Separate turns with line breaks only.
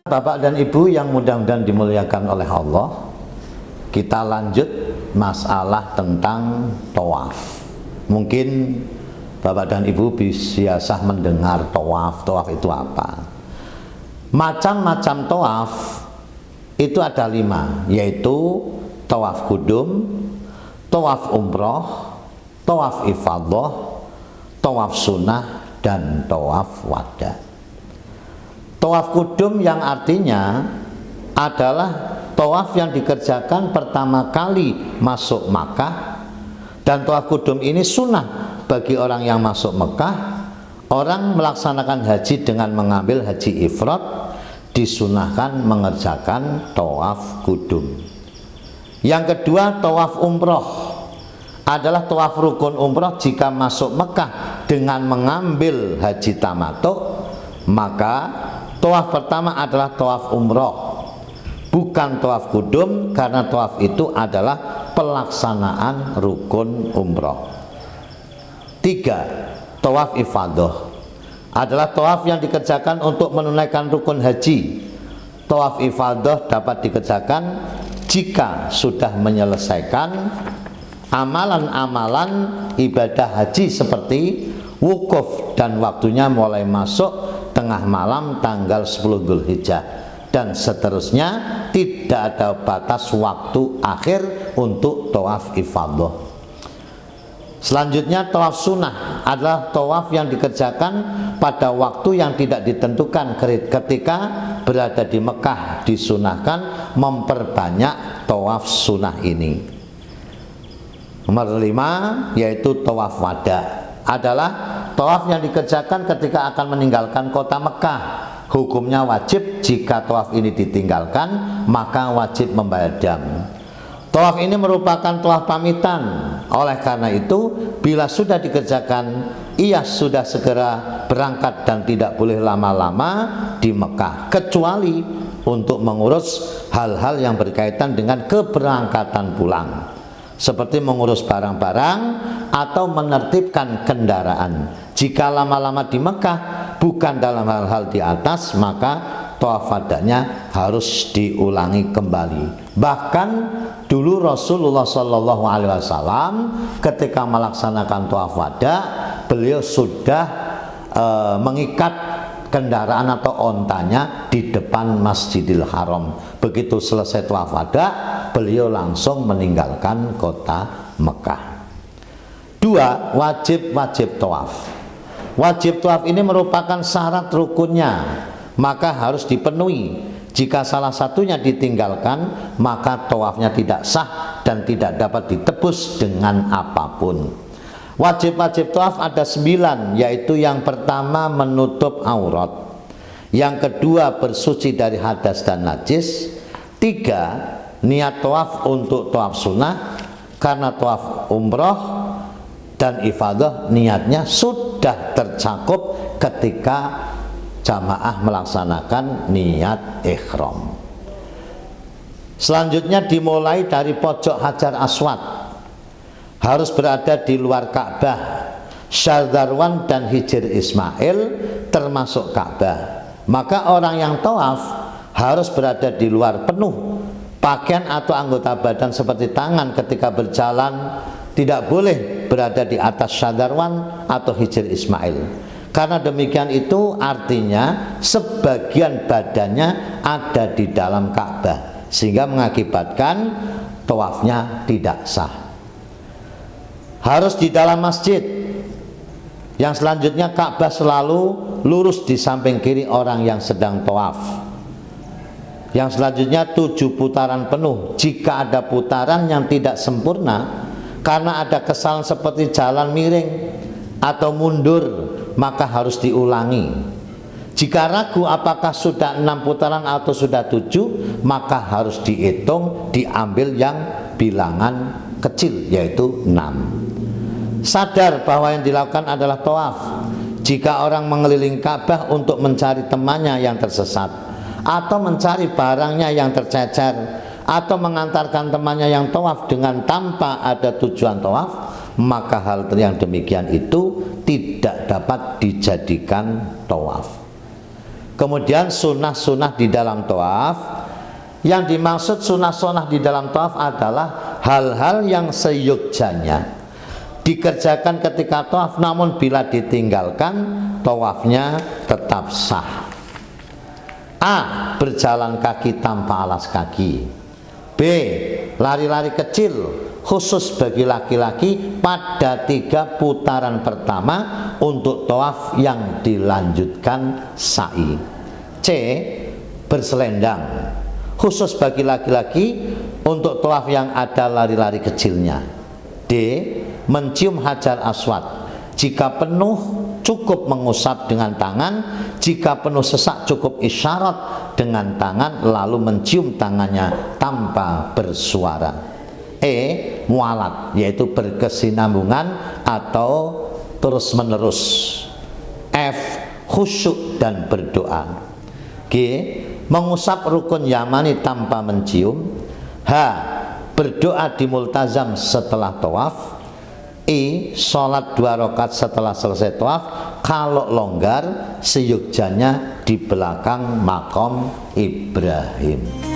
Bapak dan Ibu yang mudah-mudahan dimuliakan oleh Allah, kita lanjut masalah tentang tawaf. Mungkin Bapak dan Ibu biasa mendengar tawaf. Tawaf itu apa? Macam-macam tawaf itu ada 5, yaitu tawaf kudum, tawaf umroh, tawaf ifadah, tawaf sunnah, dan tawaf wada. Tawaf kudum yang artinya adalah tawaf yang dikerjakan pertama kali masuk Makkah, dan tawaf kudum ini sunnah bagi orang yang masuk Makkah. Orang melaksanakan haji dengan mengambil haji ifrad disunahkan mengerjakan tawaf kudum. Yang kedua, tawaf umroh adalah tawaf rukun umroh. Jika masuk Makkah dengan mengambil haji tamattu, maka tawaf pertama adalah tawaf umroh, bukan tawaf kudum, karena tawaf itu adalah pelaksanaan rukun umroh. 3. Tawaf ifadah adalah tawaf yang dikerjakan untuk menunaikan rukun haji. Tawaf ifadah dapat dikerjakan jika sudah menyelesaikan amalan-amalan ibadah haji seperti wukuf dan waktunya mulai masuk tengah malam tanggal 10 Dzulhijjah dan seterusnya. Tidak ada batas waktu akhir untuk tawaf ifadah. Selanjutnya, tawaf sunnah adalah tawaf yang dikerjakan pada waktu yang tidak ditentukan. Ketika berada di Mekah disunahkan memperbanyak tawaf sunnah ini. Nomor 5 yaitu tawaf wada adalah tawaf yang dikerjakan ketika akan meninggalkan kota Mekah. Hukumnya wajib. Jika tawaf ini ditinggalkan, maka wajib membayar dam. Tawaf ini merupakan tawaf pamitan. Oleh karena itu, bila sudah dikerjakan, ia sudah segera berangkat dan tidak boleh lama-lama di Mekah, kecuali untuk mengurus hal-hal yang berkaitan dengan keberangkatan pulang, seperti mengurus barang-barang atau menertibkan kendaraan. Jika lama-lama di Mekah bukan dalam hal-hal di atas, maka tawaf wadanya harus diulangi kembali. Bahkan dulu Rasulullah SAW ketika melaksanakan tawaf wada, beliau sudah mengikat kendaraan atau ontanya di depan Masjidil Haram. Begitu selesai tawaf wada, beliau langsung meninggalkan kota Mekah. 2. Wajib tawaf. Wajib tawaf ini merupakan syarat rukunnya, maka harus dipenuhi. Jika salah satunya ditinggalkan, maka tawafnya tidak sah dan tidak dapat ditebus dengan apapun. Wajib tawaf ada 9, yaitu yang pertama menutup aurat, yang kedua bersuci dari hadas dan najis, 3. niat tawaf untuk tawaf sunnah, karena tawaf umroh dan ifadah niatnya sudah tercakup ketika jamaah melaksanakan niat ihram. Selanjutnya dimulai dari pojok Hajar Aswad, harus berada di luar Ka'bah. Syadzarwan dan Hijr Ismail termasuk Ka'bah. Maka orang yang tawaf harus berada di luar penuh. Pakaian atau anggota badan seperti tangan ketika berjalan tidak boleh berada di atas Syadzarwan atau Hijr Ismail. Karena demikian itu artinya sebagian badannya ada di dalam Ka'bah, sehingga mengakibatkan tawafnya tidak sah. Harus di dalam masjid. Yang selanjutnya, Ka'bah selalu lurus di samping kiri orang yang sedang tawaf. Yang selanjutnya 7 putaran penuh. Jika ada putaran yang tidak sempurna karena ada kesalahan seperti jalan miring atau mundur, maka harus diulangi. Jika ragu apakah sudah 6 putaran atau sudah 7, maka harus dihitung, diambil yang bilangan kecil, yaitu 6. Sadar bahwa yang dilakukan adalah tawaf. Jika orang mengelilingi Ka'bah untuk mencari temannya yang tersesat, atau mencari barangnya yang tercecer, atau mengantarkan temannya yang tawaf dengan tanpa ada tujuan tawaf, maka hal yang demikian itu tidak dapat dijadikan tawaf. Kemudian sunnah-sunnah di dalam tawaf. Yang dimaksud sunnah-sunnah di dalam tawaf adalah hal-hal yang seyogjanya dikerjakan ketika tawaf, namun bila ditinggalkan tawafnya tetap sah. A. Berjalan kaki tanpa alas kaki. B. Lari-lari kecil khusus bagi laki-laki pada 3 putaran pertama untuk tawaf yang dilanjutkan sa'i. C. Berselendang khusus bagi laki-laki untuk tawaf yang ada lari-lari kecilnya. D. Mencium hajar aswad. Jika penuh cukup mengusap dengan tangan, jika penuh sesak cukup isyarat dengan tangan lalu mencium tangannya tanpa bersuara. E. Mualat, yaitu berkesinambungan atau terus menerus. F. Khusyuk dan berdoa. G. Mengusap rukun yamani tanpa mencium. H. Berdoa di multazam setelah tawaf. I. Sholat 2 rakaat setelah selesai tawaf, kalau longgar seyogjanya di belakang makom Ibrahim.